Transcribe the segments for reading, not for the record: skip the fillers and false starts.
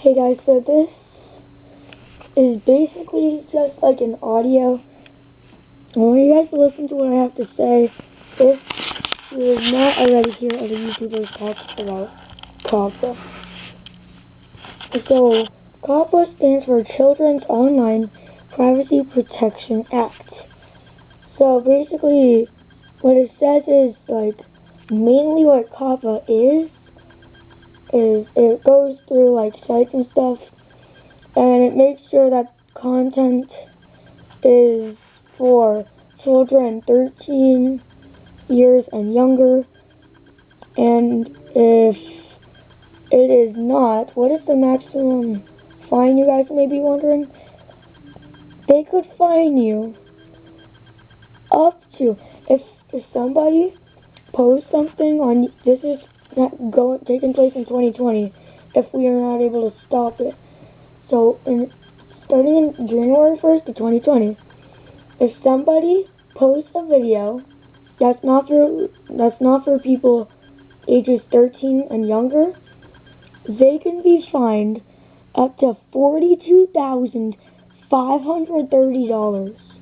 Hey guys, so this is basically just like an audio. I want you guys to listen to what I have to say. If you have not already heard other YouTubers talk about COPPA. So, COPPA stands for Children's Online Privacy Protection Act. So basically, what it says is like mainly what COPPA is it goes through like sites and stuff, and it makes sure that content is for children 13 years and younger. And if it is not, what is the maximum fine, you guys may be wondering? They could fine you up to, if somebody posts something on, this is taking place in 2020, if we are not able to stop it. So starting in January 1st of 2020, if somebody posts a video that's not for people ages 13 and younger, they can be fined up to $42,530.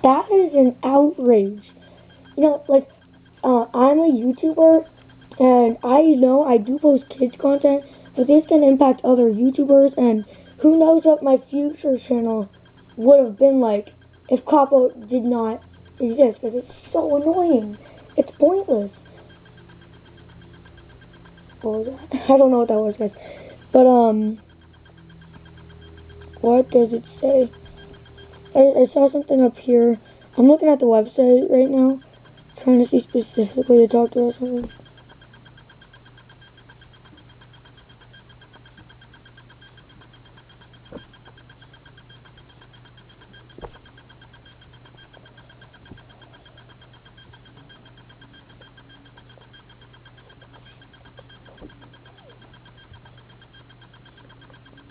That is an outrage. You know, like, I'm a YouTuber, and I know I do post kids content, but this can impact other YouTubers, and who knows what my future channel would have been like if COPPA did not exist, because it's so annoying. It's pointless. What was that? I don't know what that was, guys. But, what does it say? I saw something up here. I'm looking at the website right now, trying to see specifically to talk to us.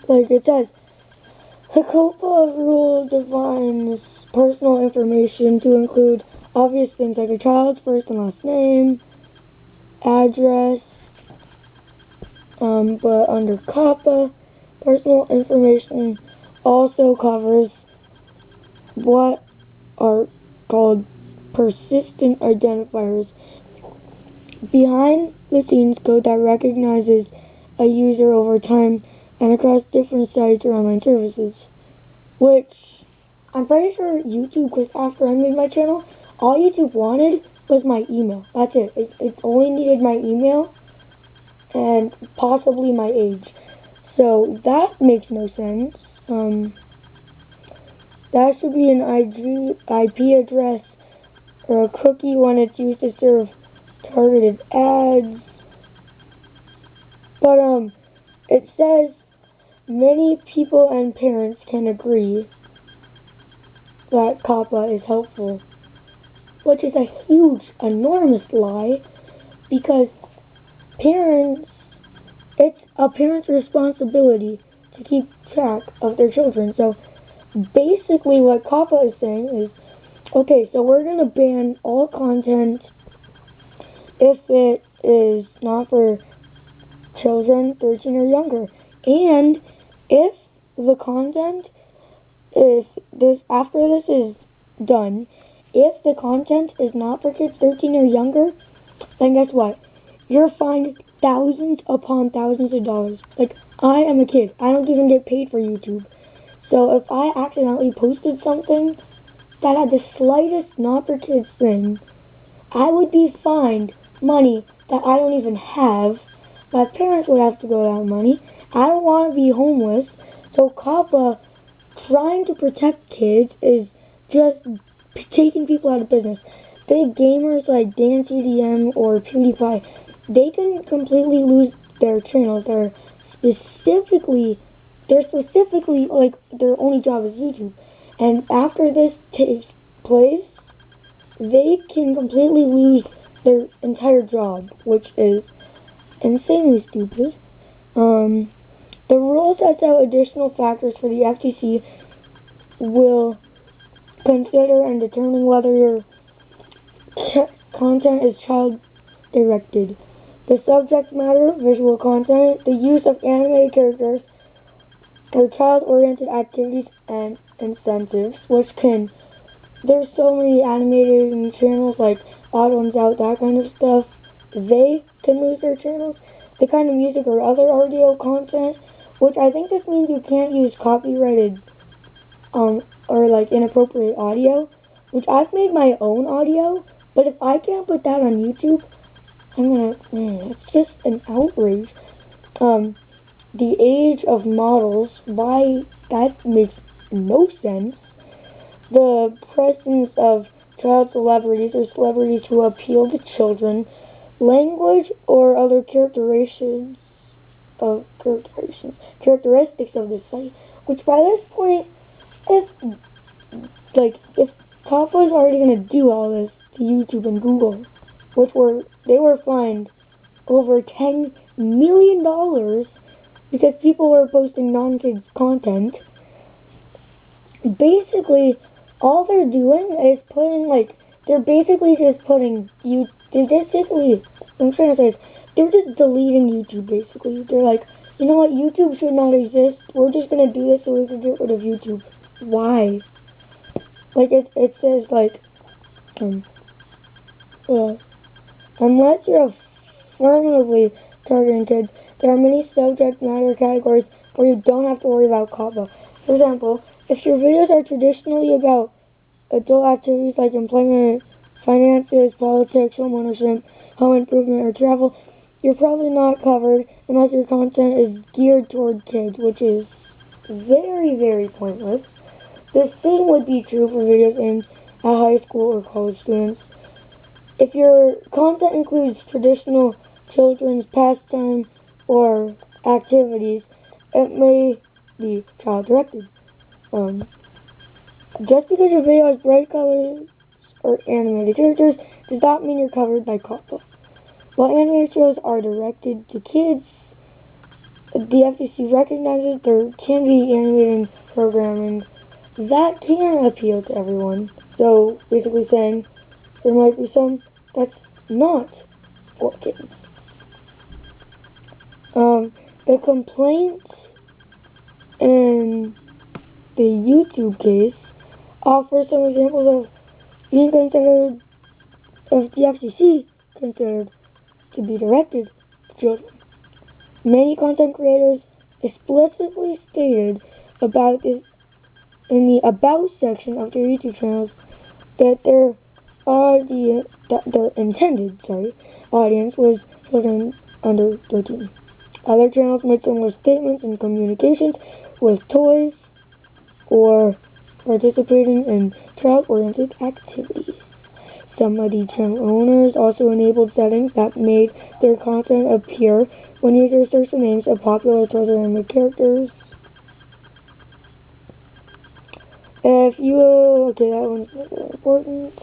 Like it says, the COPPA rule defines personal information to include obvious things like a child's first and last name, address, but under COPPA, personal information also covers what are called persistent identifiers, behind the scenes code that recognizes a user over time and across different sites or online services. Which, I'm pretty sure YouTube, because after I made my channel, all YouTube wanted was my email. That's it. It only needed my email and possibly my age. So that makes no sense. That should be an IP address or a cookie when it's used to serve targeted ads. But it says many people and parents can agree that COPPA is helpful, which is a huge, enormous lie, because it's a parent's responsibility to keep track of their children. So basically what COPPA is saying is, okay, so we're going to ban all content if it is not for children 13 or younger. And if the content, after this is done, if the content is not for kids 13 or younger, then guess what? You're fined thousands upon thousands of dollars. Like, I am a kid. I don't even get paid for YouTube. So if I accidentally posted something that had the slightest not for kids thing, I would be fined money that I don't even have. My parents would have to go without money. I don't want to be homeless. So COPPA, trying to protect kids, is just taking people out of business. Big gamers like DanceEDM or PewDiePie, they can completely lose their channels. They're specifically like their only job is YouTube. And after this takes place, they can completely lose their entire job, which is insanely stupid. The rule sets out additional factors for the FTC will consider and determine whether your content is child directed. The subject matter, visual content, the use of animated characters, or child-oriented activities and incentives, which can, there's so many animated channels like Odd Ones Out, that kind of stuff. They can lose their channels. The kind of music or other audio content, which I think this means you can't use copyrighted or like inappropriate audio, which I've made my own audio, but if I can't put that on YouTube, it's just an outrage. The age of models, why, that makes no sense. The presence of child celebrities or celebrities who appeal to children, language or other characteristics of the site, which by this point, if COPPA is already gonna do all this to YouTube and Google, they were fined over $10 million because people were posting non-kids content. Basically, all they're doing is they're basically just deleting YouTube, basically. They're like, you know what, YouTube should not exist, we're just gonna do this so we can get rid of YouTube. Why? Like, it says, unless you're affirmatively targeting kids, there are many subject matter categories where you don't have to worry about COPPA. For example, if your videos are traditionally about adult activities like employment, finances, politics, homeownership, home improvement, or travel, you're probably not covered unless your content is geared toward kids, which is very, very pointless. The same would be true for videos aimed at high school or college students. If your content includes traditional children's pastime or activities, it may be child-directed. Just because your video has bright colors or animated characters does not mean you're covered by COPPA. While animated shows are directed to kids, the FTC recognizes there can be animated programming that can appeal to everyone. So, basically saying, there might be some that's not for kids. The complaint in the YouTube case offers some examples of being considered, of the FTC considered to be directed to children. Many content creators explicitly stated about this in the About section of their YouTube channels that their intended audience was children under 13. Other channels made similar statements in communications with toys or participating in child-oriented activities. Some of the channel owners also enabled settings that made their content appear when users search the names of popular toys or animated characters. That one's not very important.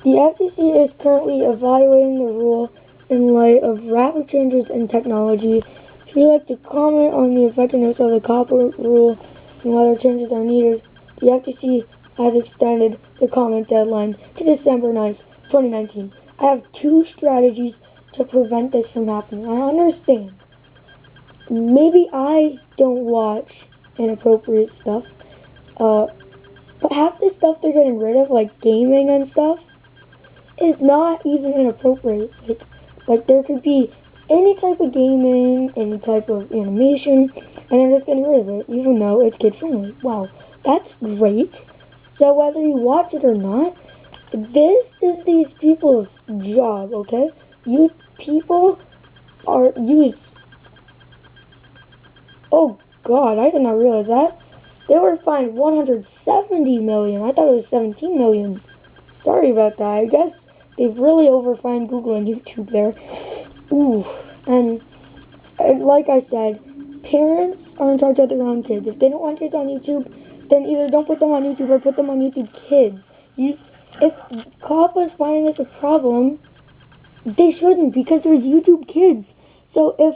The FTC is currently evaluating the rule in light of rapid changes in technology. If you'd like to comment on the effectiveness of the COPPA rule and whether changes are needed, the FTC has extended the comment deadline to December 9th, 2019. I have two strategies to prevent this from happening. I understand. Maybe I don't watch inappropriate stuff, but half the stuff they're getting rid of, like gaming and stuff, is not even inappropriate. Like there could be any type of gaming, any type of animation, and they're just getting rid of it, even though it's kid friendly. Wow, that's great. So whether you watch it or not, this is these people's job, okay? You people are used. Oh God, I did not realize that. They were fined $170 million. I thought it was $17 million. Sorry about that. I guess they've really overfined Google and YouTube there. Ooh. And like I said, parents are in charge of their own kids. If they don't want kids on YouTube, then either don't put them on YouTube or put them on YouTube Kids. If COPPA is finding this a problem, they shouldn't, because there's YouTube Kids. So if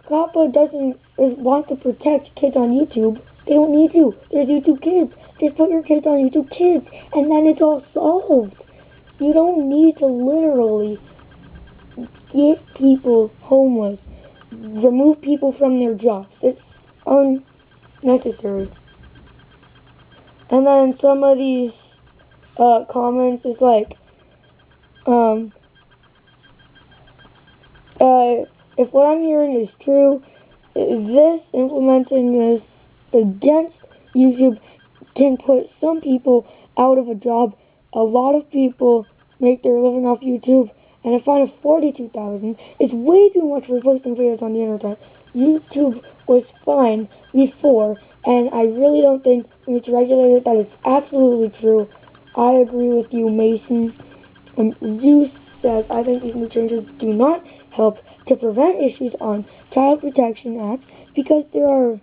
COPPA doesn't want to protect kids on YouTube, they don't need to. There's YouTube Kids. Just put your kids on YouTube Kids, and then it's all solved. You don't need to literally get people homeless, remove people from their jobs. It's unnecessary. And then some of these comments is like, if what I'm hearing is true, this implementing this against YouTube can put some people out of a job. A lot of people make their living off YouTube, and a fine of $42,000 is way too much for posting videos on the internet. YouTube was fine before, and I really don't think we need to regulate it. That is absolutely true. I agree with you, Mason. Zeus says, I think these new changes do not help to prevent issues on Child Protection Act because there are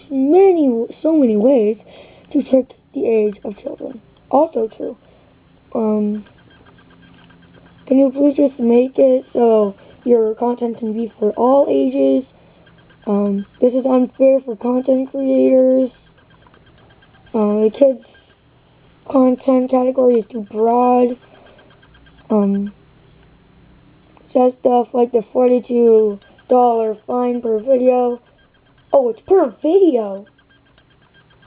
so many ways to check the age of children. Also true. Can you please just make it so your content can be for all ages? This is unfair for content creators. The kids' content category is too broad. Says stuff like the $42 fine per video. Oh, it's per video.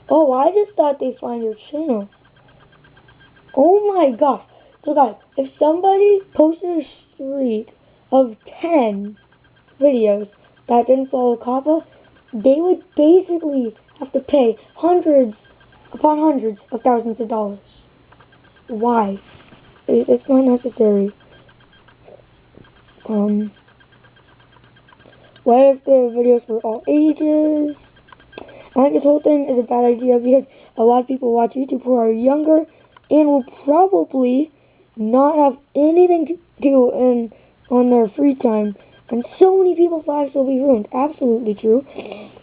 Oh, I just thought they find your channel. Oh my gosh. So guys, if somebody posted a streak of 10 videos that didn't follow COPPA, they would basically have to pay hundreds upon hundreds of thousands of dollars. Why? It's not necessary. What if the videos were all ages? I think this whole thing is a bad idea because a lot of people watch YouTube who are younger and will probably not have anything to do on their free time. And so many people's lives will be ruined. Absolutely true.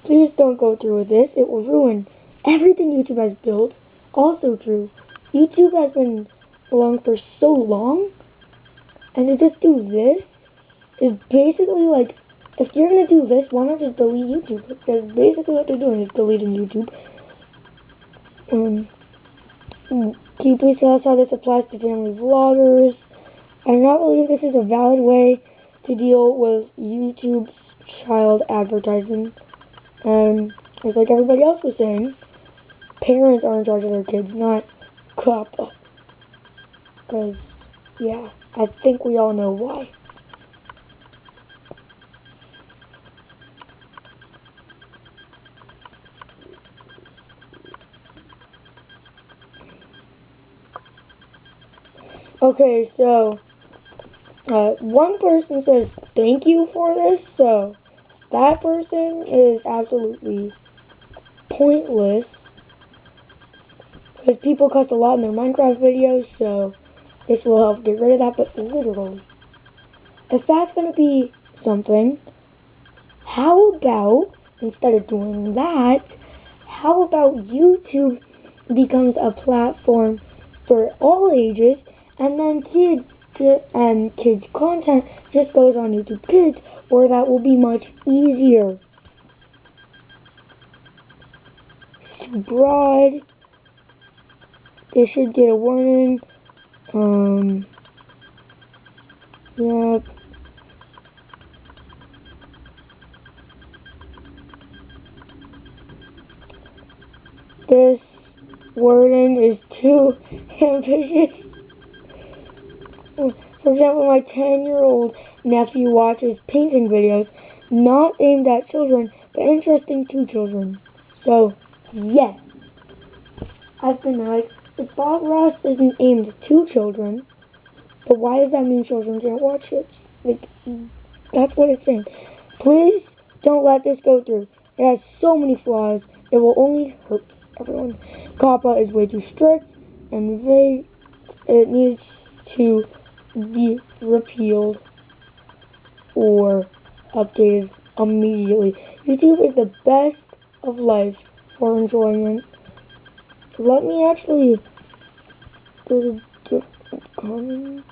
Please don't go through with this. It will ruin everything YouTube has built. Also true. YouTube has been along for so long. And to just do this is basically like, if you're going to do this, why not just delete YouTube? Because basically what they're doing is deleting YouTube. Can you please tell us how this applies to family vloggers? I do not believe this is a valid way to deal with YouTube's child advertising. And it's like everybody else was saying, parents are in charge of their kids, not COPPA. Because, yeah, I think we all know why. Okay, so one person says thank you for this, so that person is absolutely pointless because people cuss a lot in their Minecraft videos, so this will help get rid of that. But literally, if that's going to be something, how about, instead of doing that, how about YouTube becomes a platform for all ages, and then kids content just goes on YouTube Kids, or that will be much easier. It's too broad. They should get a warning. Yep. This wording is too ambitious. For example, my 10-year-old nephew watches painting videos, not aimed at children, but interesting to children. So, yes. I've been like, if Bob Ross isn't aimed to children, but why does that mean children can't watch it? Like, that's what it's saying. Please don't let this go through. It has so many flaws. It will only hurt everyone. COPPA is way too strict and vague. It needs to be repealed or updated immediately. YouTube is the best of life for enjoyment. Let me actually go to the comments.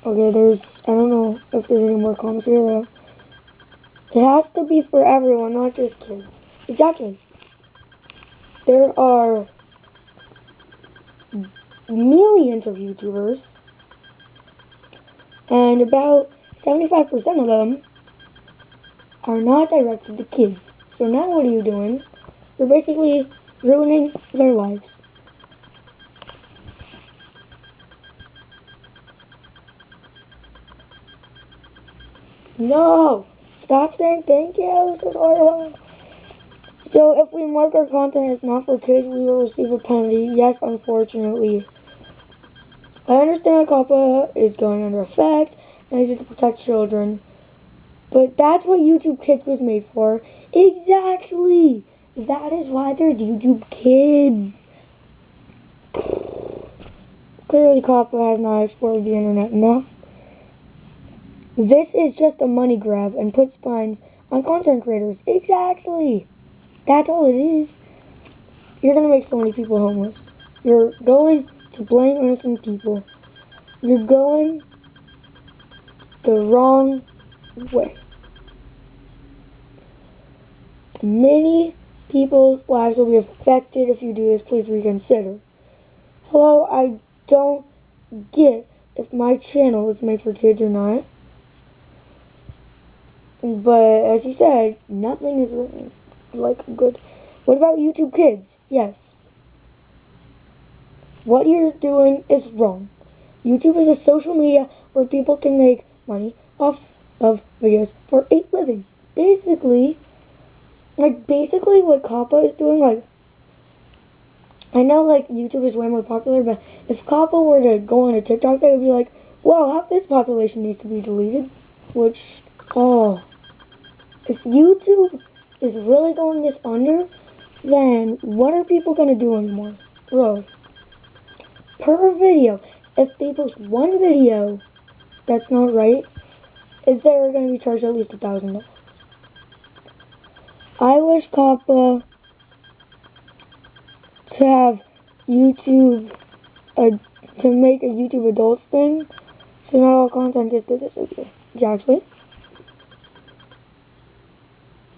Okay, I don't know if there's any more comments here though. It has to be for everyone, not just kids. Exactly. There are millions of YouTubers, and about 75% of them are not directed to kids. So now what are you doing? You're basically ruining their lives. No! Stop saying thank you, So if we mark our content as not for kids, we will receive a penalty. Yes, unfortunately. I understand COPPA is going under effect and it's to protect children. But that's what YouTube Kids was made for. Exactly! That is why there's YouTube Kids. Clearly COPPA has not explored the internet enough. This is just a money grab and puts fines on content creators. Exactly! That's all it is. You're going to make so many people homeless. You're going to blame innocent people. You're going the wrong way. Many people's lives will be affected if you do this. Please reconsider. Hello, I don't get if my channel is made for kids or not. But as you said, nothing is really like good. What about YouTube Kids? Yes. What you're doing is wrong. YouTube is a social media where people can make money off of videos for a living. Basically what COPPA is doing, I know YouTube is way more popular, but if COPPA were to go on a TikTok, they would be like, well, half this population needs to be deleted. Which, if YouTube is really going this under, then what are people going to do anymore? Really. Per video, if they post one video that's not right, they're going to be charged at least $1,000. I wish COPPA to have YouTube, to make a YouTube adults thing, so not all content gets to disappear. Exactly.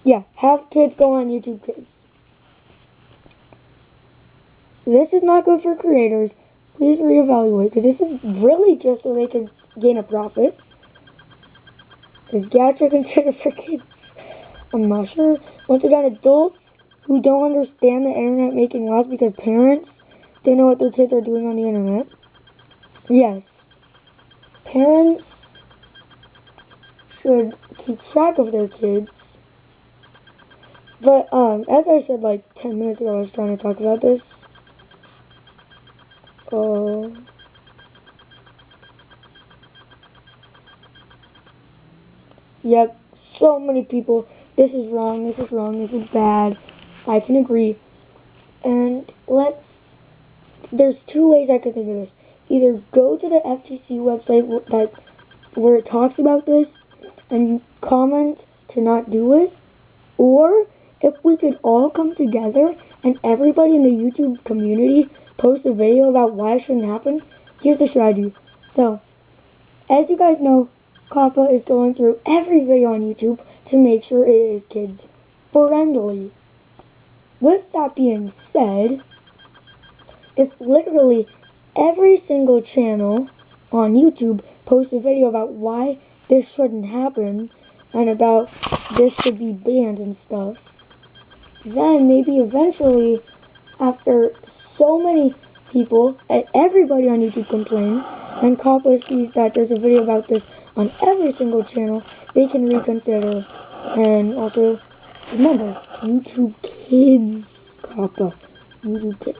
Yeah, have kids go on YouTube Kids. This is not good for creators. Please reevaluate, because this is really just so they can gain a profit. Is Gacha considered for kids? I'm not sure. Once again, adults who don't understand the internet making laws because parents don't know what their kids are doing on the internet. Yes. Parents should keep track of their kids. But, as I said 10 minutes ago, I was trying to talk about this. Yep, so many people, this is wrong, this is wrong, this is bad. I can agree. And there's two ways I could think of this. Either go to the FTC website where it talks about this and comment to not do it, or if we could all come together and everybody in the YouTube community post a video about why it shouldn't happen, here's the strategy. So, as you guys know, COPPA is going through every video on YouTube to make sure it is kids friendly. With that being said, if literally every single channel on YouTube posts a video about why this shouldn't happen and about this should be banned and stuff, then maybe eventually, after so many people and everybody on YouTube complains, and COPPA sees that there's a video about this on every single channel, they can reconsider. And also, remember, YouTube Kids, COPPA, YouTube Kids.